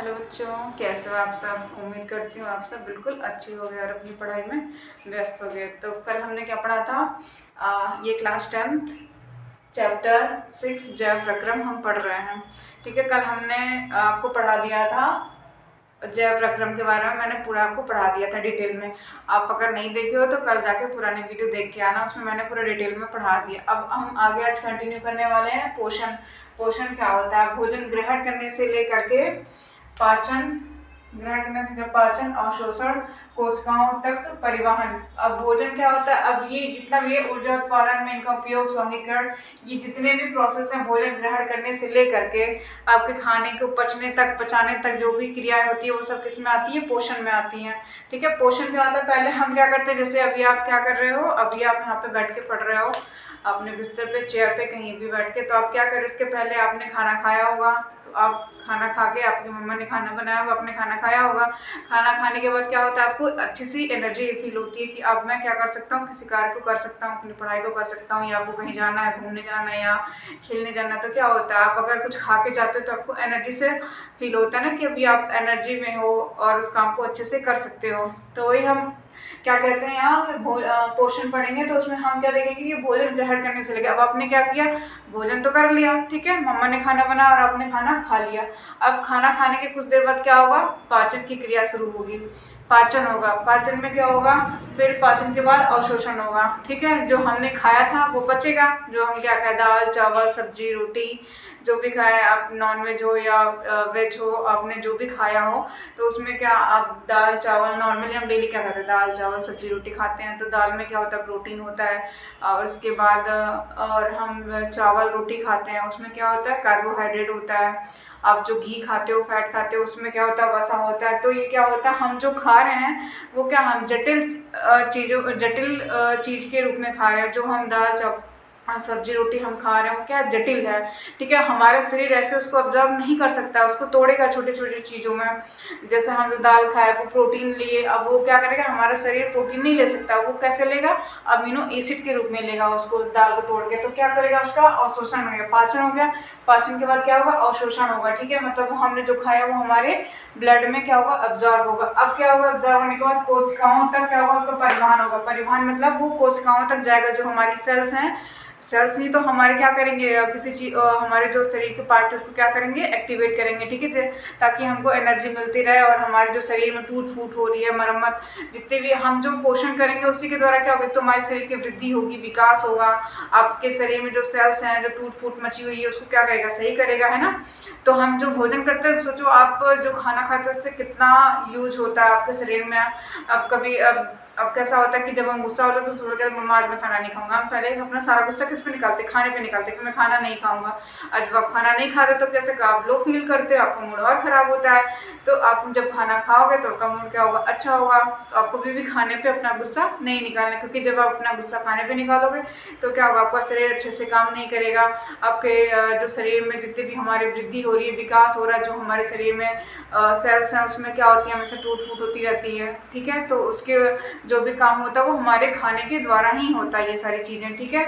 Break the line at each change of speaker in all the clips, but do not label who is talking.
Hello बच्चों, कैसे हो आप सब। उम्मीद करती हूँ आप सब बिल्कुल अच्छे हो गए और अपनी पढ़ाई में व्यस्त हो गए। तो कल हमने क्या पढ़ा था, ये क्लास 10th चैप्टर 6 जैव प्रक्रम हम पढ़ रहे हैं। ठीक है, कल हमने आपको पढ़ा दिया था जैव प्रक्रम के बारे में। मैंने पूरा आपको पढ़ा दिया था डिटेल में। आप अगर नहीं देखे हो तो कल जाके पुरानी वीडियो देख के आना, उसमें मैंने पूरा डिटेल में पढ़ा दिया। अब हम आगे आज कंटिन्यू करने वाले हैं पोषण। पोषण क्या होता है, भोजन ग्रहण करने से लेकर के पाचन, ग्रहण करने से पाचन, अवशोषण, कोशिकाओं तक परिवहन। अब भोजन क्या होता है, अब ये जितना भी ऊर्जा उत्पादन में इनका उपयोग, स्वांगीकरण, ये जितने भी प्रोसेस हैं भोजन ग्रहण करने से लेकर के आपके खाने को पचने तक, पचाने तक जो भी क्रियाएं होती है वो सब किस में आती है, पोषण में आती हैं। ठीक है, पोषण क्या होता है, पहले हम क्या करते हैं, जैसे अभी आप क्या कर रहे हो, अभी आप यहाँ पे बैठ के पढ़ रहे हो अपने बिस्तर पे, चेयर पे, कहीं भी बैठ के। तो आप क्या करें, इसके पहले आपने खाना खाया होगा, तो आप खाना खा के, आपकी मम्मा ने खाना बनाया होगा, आपने खाना खाया होगा। खाना खाने के बाद क्या होता है, आपको अच्छी सी एनर्जी फील होती है कि अब मैं क्या कर सकता हूँ, किसी कार्य को कर सकता हूँ, अपनी पढ़ाई को कर सकता हूँ, या आपको कहीं जाना है, घूमने जाना है या खेलने जाना है। तो क्या होता है, आप अगर कुछ खा के जाते हो तो आपको एनर्जी से फील होता है ना कि अभी आप एनर्जी में हो और उस काम को अच्छे से कर सकते हो। तो वही हम क्या कहते हैं यहाँ पोषण पढ़ेंगे, तो उसमें हम क्या देखेंगे कि भोजन ग्रहण करने से लेकर, अब आपने क्या किया, भोजन तो कर लिया, ठीक है, मम्मा ने खाना बनाया और आपने खाना खा लिया। अब खाना खाने के कुछ देर बाद क्या होगा, पाचन की क्रिया शुरू होगी, पाचन होगा। पाचन में क्या होगा, फिर पाचन के बाद अवशोषण होगा। ठीक है, जो हमने खाया था वो पचेगा, जो हम क्या खाए, दाल चावल सब्जी रोटी जो भी खाए, आप नॉन वेज हो या वेज हो, आपने जो भी खाया हो, तो उसमें क्या, आप दाल चावल, नॉर्मली हम डेली क्या खाते हैं, दाल चावल सब्जी रोटी खाते हैं। तो दाल में क्या होता है, प्रोटीन होता है, और उसके बाद और हम चावल रोटी खाते हैं, उसमें क्या होता है, कार्बोहाइड्रेट होता है। आप जो घी खाते हो, फैट खाते हो, उसमें क्या होता है, वसा होता है। तो ये क्या होता है, हम जो खा रहे हैं वो क्या, हम जटिल चीज़ के रूप में खा रहे हैं। जो हम दाल चावल सब्जी रोटी हम खा रहे हो क्या, जटिल है। ठीक है, हमारा शरीर ऐसे उसको ऑब्जर्व नहीं कर सकता, उसको तोड़ेगा छोटे छोटे चीज़ों में। जैसे हम जो दाल खाए वो प्रोटीन लिए, अब वो क्या करेगा, हमारा शरीर प्रोटीन नहीं ले सकता, वो कैसे लेगा, अमीनो एसिड के रूप में लेगा उसको, दाल को तोड़ के। तो क्या करेगा, उसका अवशोषण हो गया, पाचन हो गया। पाचन के बाद क्या होगा, अवशोषण होगा। ठीक है, मतलब वो हमने जो खाया वो हमारे ब्लड में क्या होगा, अब्जॉर्ब होगा। अब क्या होगा, अब्जॉर्ब होने के बाद कोशिकाओं तक क्या होगा, उसका परिवहन होगा। परिवहन मतलब वो कोशिकाओं तक जाएगा, जो हमारी सेल्स हैं, सेल्स नहीं तो हमारे क्या करेंगे, किसी चीज हमारे जो शरीर के पार्ट है उसको क्या करेंगे, एक्टिवेट करेंगे। ठीक है, ताकि हमको एनर्जी मिलती रहे और हमारे जो शरीर में टूट फूट हो रही है, मरम्मत, जितने भी हम जो पोषण करेंगे उसी के द्वारा क्या होगा, तो हमारे शरीर की वृद्धि होगी, विकास होगा। आपके शरीर में जो सेल्स हैं, जो टूट फूट मची हुई है, उसको क्या करेगा, सही करेगा, है ना। तो हम जो भोजन करते हैं, सोचो आप जो खाना खाते हैं उससे कितना यूज होता है आपके शरीर में। अब कभी अब कैसा होता है कि जब हम गुस्सा होता है तो सोचते हैं मम्मा आज मैं खाना नहीं खाऊंगा, हम पहले अपना सारा गुस्सा किस पे निकालते, खाने पे निकालते कि मैं खाना नहीं खाऊंगा। आज जब आप खाना नहीं खाते तो कैसे आप लो फील करते हो, आपका मूड और ख़राब होता है। तो आप जब खाना खाओगे तो आपका मूड क्या होगा, अच्छा होगा। तो आपको भी खाने पे अपना गुस्सा नहीं निकालना, क्योंकि जब आप अपना गुस्सा खाने पे निकालोगे तो क्या होगा, आपका शरीर अच्छे से काम नहीं करेगा। आपके जो शरीर में जितनी भी हमारी वृद्धि हो रही है, विकास हो रहा है, जो हमारे शरीर में सेल्स हैं उसमें क्या होती है, हमेशा टूट फूट होती रहती है। ठीक है, तो उसके जो भी काम होता है वो हमारे खाने के द्वारा ही होता है, ये सारी चीज़ें। ठीक है,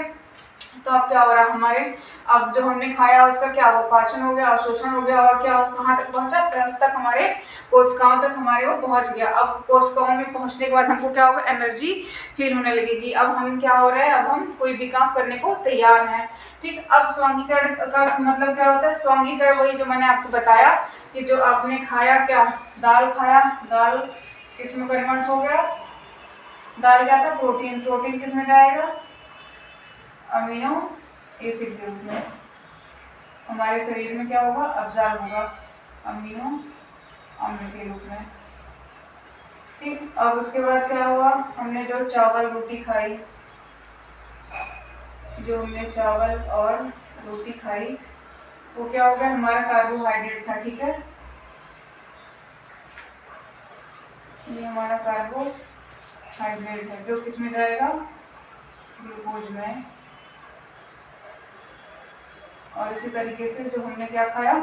तो अब क्या हो रहा है हमारे, अब जो हमने खाया उसका क्या हो, पाचन हो गया, अवशोषण हो गया, और क्या कहाँ तक पहुंचा, सेल्स तक, हमारे कोशिकाओं तक हमारे वो पहुंच गया। अब कोशिकाओं में पहुंचने के बाद हमको क्या होगा, एनर्जी फील होने लगेगी। अब हम क्या हो रहा है, अब हम कोई भी काम करने को तैयार हैं। ठीक, अब स्वांगीकरण का मतलब क्या होता है, स्वांगीकरण वही जो मैंने आपको बताया कि जो आपने खाया, क्या दाल खाया, दाल किस में कन्वर्ट हो गया, दाल क्या था, प्रोटीन, प्रोटीन किस में जाएगा, अमीनो एसिड के रूप में हमारे शरीर में क्या होगा, अब्जॉर्ब होगा, अमीनो अम्ल के रूप में। ठीक, अब उसके बाद क्या हुआ, हमने जो चावल रोटी खाई, जो हमने चावल और रोटी खाई वो क्या हो गया, हमारा कार्बोहाइड्रेट था। ठीक है, ये हमारा कार्बोहाइड्रेट है, जो किस में जाएगा, ग्लूकोज में। और इसी तरीके से जो हमने क्या खाया,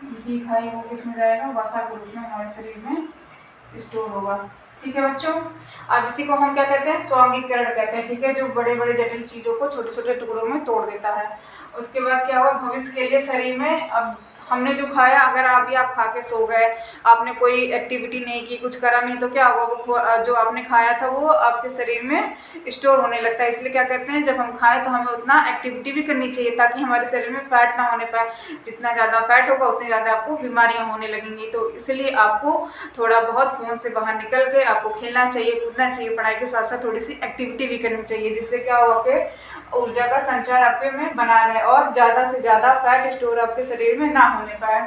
घी खाई, वो किस में जाएगा, वसा के रूप में हमारे शरीर में स्टोर होगा। ठीक है बच्चों, अब इसी को हम क्या कहते हैं, स्वांगीकरण कहते हैं। ठीक है, जो बड़े बड़े जटिल चीज़ों को छोटे छोटे टुकड़ों में तोड़ देता है। उसके बाद क्या हुआ, भविष्य के लिए शरीर में अब हमने जो खाया, अगर अभी आप खा के सो गए, आपने कोई एक्टिविटी नहीं की, कुछ करा नहीं, तो क्या होगा, वो जो आपने खाया था वो आपके शरीर में स्टोर होने लगता है। इसलिए क्या कहते हैं, जब हम खाएं तो हमें उतना एक्टिविटी भी करनी चाहिए ताकि हमारे शरीर में फैट ना होने पाए। जितना ज़्यादा फैट होगा उतनी ज़्यादा आपको बीमारियाँ होने लगेंगी। तो इसलिए आपको थोड़ा बहुत फ़ोन से बाहर निकल के आपको खेलना चाहिए, कूदना चाहिए, पढ़ाई के साथ साथ थोड़ी सी एक्टिविटी भी करनी चाहिए, जिससे क्या होगा कि ऊर्जा का संचार आपके में बना रहे और ज़्यादा से ज़्यादा फैट स्टोर आपके शरीर में ना होने पाए।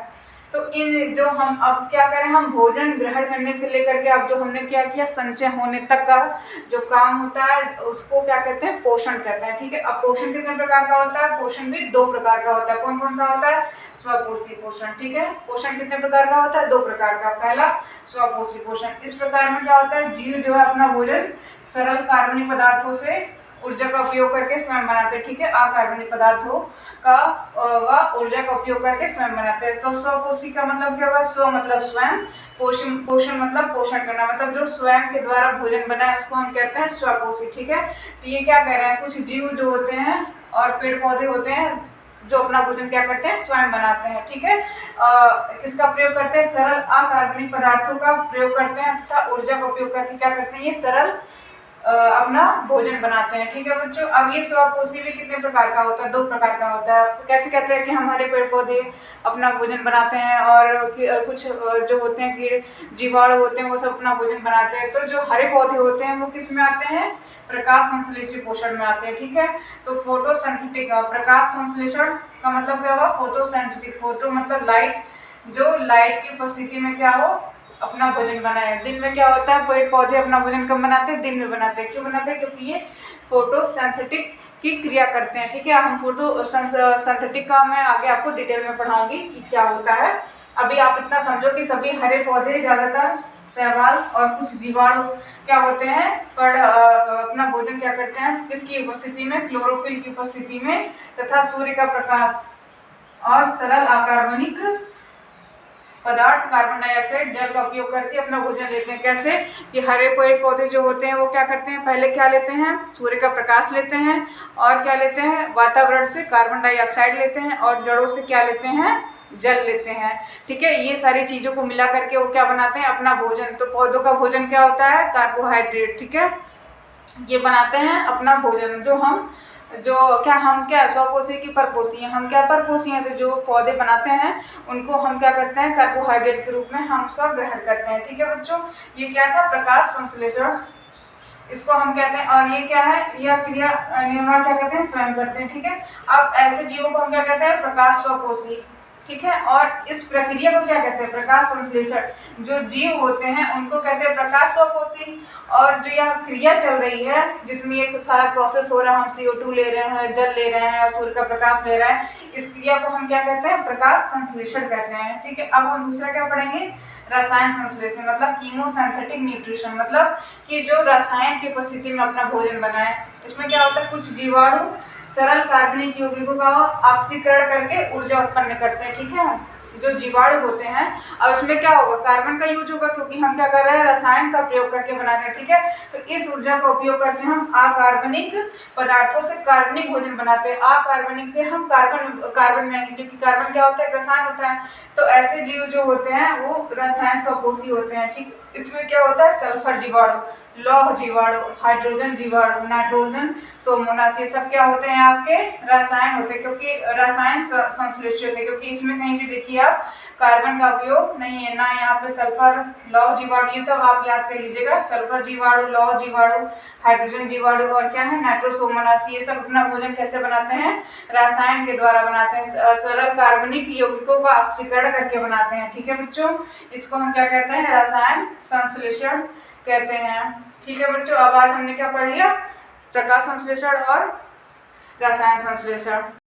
तो इन जो हम अब क्या करें, हम भोजन ग्रहण करने से लेकर के अब जो हमने क्या किया, संचय होने तक का जो काम होता है उसको क्या कहते हैं, पोषण कहते हैं। ठीक है, अब पोषण कितने प्रकार का होता है, पोषण भी 2 प्रकार का होता है। कौन कौन सा होता है, स्वपोषी पोषण। ठीक है, पोषण कितने प्रकार का होता है, 2 प्रकार का। पहला स्वपोषी पोषण, इस प्रकार में क्या होता है, जीव जो है अपना भोजन सरल कार्बनिक पदार्थों से ऊर्जा का उपयोग करके स्वयं बनाते हैं। ठीक है, अकार्बनिक पदार्थों का व ऊर्जा का उपयोग करके स्वयं बनाते हैं। तो स्वपोषी का मतलब क्या हुआ, स्व मतलब स्वयं, पोषण मतलब पोषण करना, मतलब जो स्वयं के द्वारा भोजन बनाए उसको हम कहते हैं स्वपोषी। ठीक है, तो ये क्या कह रहे हैं, कुछ जीव जो होते हैं और पेड़ पौधे होते हैं जो अपना भोजन क्या करते हैं, स्वयं बनाते हैं। ठीक है, किसका प्रयोग करते हैं, सरल अकार्बनिक पदार्थों का प्रयोग करते हैं तथा ऊर्जा का उपयोग करके क्या करते हैं, ये सरल अपना भोजन बनाते हैं। ठीक है बच्चों, अब ये स्वपोषी भी कितने प्रकार का होता है, 2 प्रकार का होता है। कैसे कहते हैं कि हमारे पेड़ पौधे अपना भोजन बनाते हैं और कुछ जो होते हैं कीड़े जीवाणु होते हैं वो सब अपना भोजन बनाते हैं। तो जो हरे पौधे होते हैं वो किस में आते हैं, प्रकाश संश्लेषी पोषण में आते हैं। ठीक है, तो फोटोसिंथेटिक, प्रकाश संश्लेषण का मतलब क्या हुआ, फोटोसिंथेटिक, फोटो मतलब लाइट, जो लाइट की उपस्थिति में क्या हो, अपना भोजन बनाए। दिन में क्या होता है, पेड़ पौधे अपना भोजन कब बनाते हैं, दिन में बनाते हैं। क्यों बनाते हैं, क्योंकि ये फोटोसिंथेटिक की क्रिया करते हैं। ठीक है, हम फोटोसिंथेटिक का मैं आगे आपको डिटेल में पढ़ाऊंगी कि क्या होता है। अभी आप इतना समझो कि सभी हरे पौधे ज्यादातर शैवाल और कुछ जीवाणु क्या होते हैं, पर अपना भोजन क्या करते हैं, किसकी उपस्थिति में, क्लोरोफिल की उपस्थिति में तथा सूर्य का प्रकाश और सरल अकार्बनिक पदार्थ कार्बन डाइऑक्साइड जल का उपयोग करके अपना भोजन लेते हैं। कैसे कि हरे पेड़ पौधे जो होते हैं वो क्या करते हैं, पहले क्या लेते हैं, सूर्य का प्रकाश लेते हैं और क्या लेते हैं, वातावरण से कार्बन डाइऑक्साइड लेते हैं और जड़ों से क्या लेते हैं, जल लेते हैं। ठीक है, ये सारी चीज़ों को मिला करके वो क्या बनाते हैं, अपना भोजन। तो पौधों का भोजन क्या होता है, कार्बोहाइड्रेट। ठीक है, ये बनाते हैं अपना भोजन। हम क्या स्वपोषी की परपोषी हैं, हम क्या परपोषी हैं, तो जो पौधे बनाते हैं उनको हम क्या करते हैं, कार्बोहाइड्रेट के रूप में हम उसका ग्रहण करते हैं। ठीक है बच्चों, ये क्या था, प्रकाश संश्लेषण, इसको हम कहते हैं। और ये क्या है, यह क्रिया निर्माण क्या कहते हैं, स्वयं करते हैं। ठीक है, अब ऐसे जीवों को हम क्या कहते हैं, प्रकाश स्वपोषी। ठीक है, और इस प्रक्रिया को क्या कहते हैं, प्रकाश संश्लेषण। जो जीव होते हैं उनको कहते हैं प्रकाश स्वपोषी। और जो यह क्रिया चल रही है जिसमें एक सारा प्रोसेस हो रहा है, हम CO2 ले रहे हैं, जल ले रहे हैं और सूर्य का प्रकाश ले रहे हैं, इस क्रिया को हम क्या कहते हैं, प्रकाश संश्लेषण कहते हैं। ठीक है, अब हम दूसरा क्या पढ़ेंगे, रसायन संश्लेषण, मतलब कीमोसिंथेटिक न्यूट्रिशन, मतलब कि जो रसायन की उपस्थिति में अपना भोजन बनाए। इसमें क्या होता है, कुछ जीवाणु सरल कार्बनिक यौगिकों का ऑक्सीकरण करके ऊर्जा उत्पन्न करते हैं। ठीक है, जो जीवाणु होते हैं, और उसमें क्या होगा, कार्बन का यूज होगा क्योंकि हम क्या कर रहे हैं, रसायन का प्रयोग करके बना रहे हैं। ठीक है, तो इस ऊर्जा का उपयोग करके हम अकार्बनिक पदार्थों से कार्बनिक भोजन बनाते हैं। अकार्बनिक से हम कार्बन में आएंगे क्योंकि कार्बन क्या होता है, रसायन होता है। तो ऐसे जीव जो होते हैं वो रसायन स्वपोषी होते हैं। ठीक, इसमें क्या होता है, सल्फर जीवाणु, लौह जीवाणु, हाइड्रोजन जीवाणु, नाइट्रोजन सोमोनास, ये सब क्या होते हैं, आपके रसायन होते हैं, क्योंकि रसायन संश्लेषित होते हैं। क्योंकि इसमें कहीं भी देखिए आप कार्बन का उपयोग नहीं है, ना यहाँ पे सल्फर, लौह जीवाणु, ये सब आप याद कर लीजिएगा। सल्फर जीवाणु, लौह जीवाणु, हाइड्रोजन जीवाणु और क्या है, नाइट्रोसोमोनास, ये सब अपना भोजन कैसे बनाते हैं, रसायन के द्वारा बनाते हैं, सरल कार्बनिक यौगिकों का ऑक्सीकरण करके बनाते हैं। ठीक है बच्चों, इसको हम क्या कहते हैं, रसायन संश्लेषण कहते हैं। ठीक है बच्चों, अब आज हमने क्या पढ़ लिया, प्रकाश संश्लेषण और रसायन संश्लेषण।